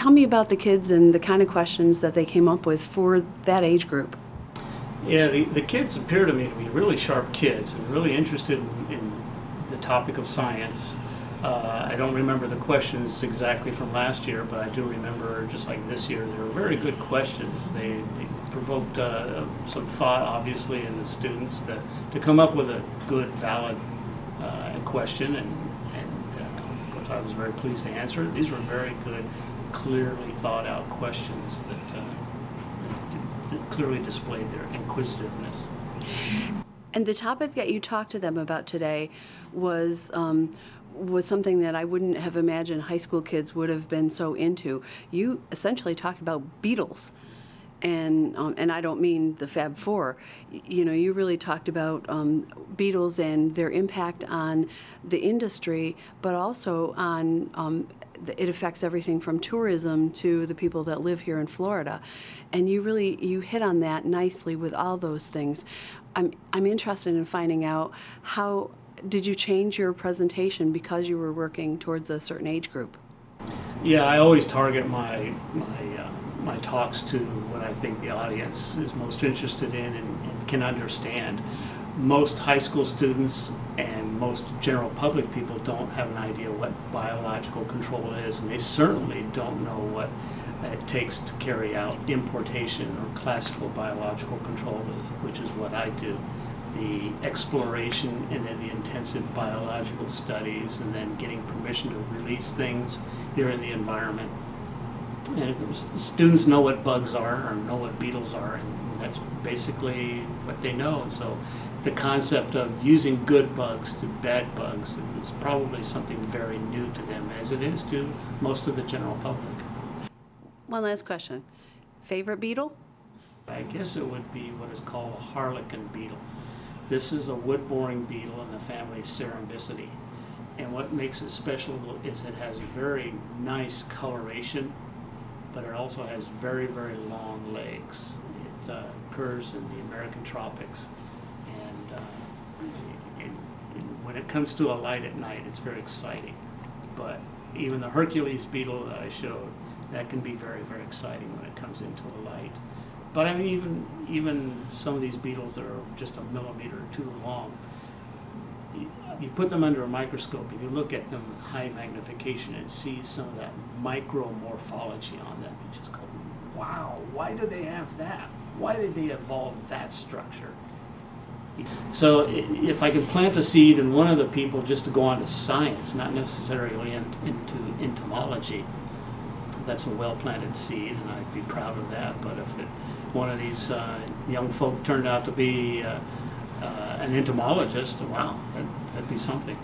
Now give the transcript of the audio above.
tell me about the kids and the kind of questions that they came up with for that age group. Yeah, the kids appear to me to be really sharp kids and really interested in the topic of science. I don't remember the questions exactly from last year, but I do remember, just like this year, they were very good questions. They provoked some thought, obviously, in the students to come up with a good, valid question, and of course I was very pleased to answer it. These were very good, clearly thought out questions that clearly displayed their inquisitiveness. And the topic that you talked to them about today was something that I wouldn't have imagined high school kids would have been so into. You essentially talked about beetles, and I don't mean the Fab Four. You really talked about beetles and their impact on the industry, but also on it affects everything from tourism to the people that live here in Florida, and you hit on that nicely with all those things. I'm interested in finding out, how did you change your presentation because you were working towards a certain age group? Yeah, I always target my talks to what I think the audience is most interested in and can understand. Most high school students and most general public people don't have an idea what biological control is, and they certainly don't know what it takes to carry out importation or classical biological control, which is what I do. The exploration and then the intensive biological studies, and then getting permission to release things here in the environment. And students know what bugs are or know what beetles are, and that's basically what they know. And so the concept of using good bugs to bad bugs is probably something very new to them, as it is to most of the general public. One last question. Favorite beetle? I guess it would be what is called a harlequin beetle. This is a wood-boring beetle in the family Cerambycidae. And what makes it special is it has very nice coloration, but it also has very, very long legs. It occurs in the American tropics. And when it comes to a light at night, it's very exciting. But even the Hercules beetle that I showed, that can be very, very exciting when it comes into a light. But I mean, even some of these beetles that are just a millimeter or two long, you put them under a microscope and you look at them in high magnification and see some of that micromorphology on them. You just go, wow, why do they have that? Why did they evolve that structure? So if I could plant a seed in one of the people just to go on to science, not necessarily into entomology, that's a well-planted seed, and I'd be proud of that. But if one of these young folk turned out to be an entomologist, wow, that'd be something.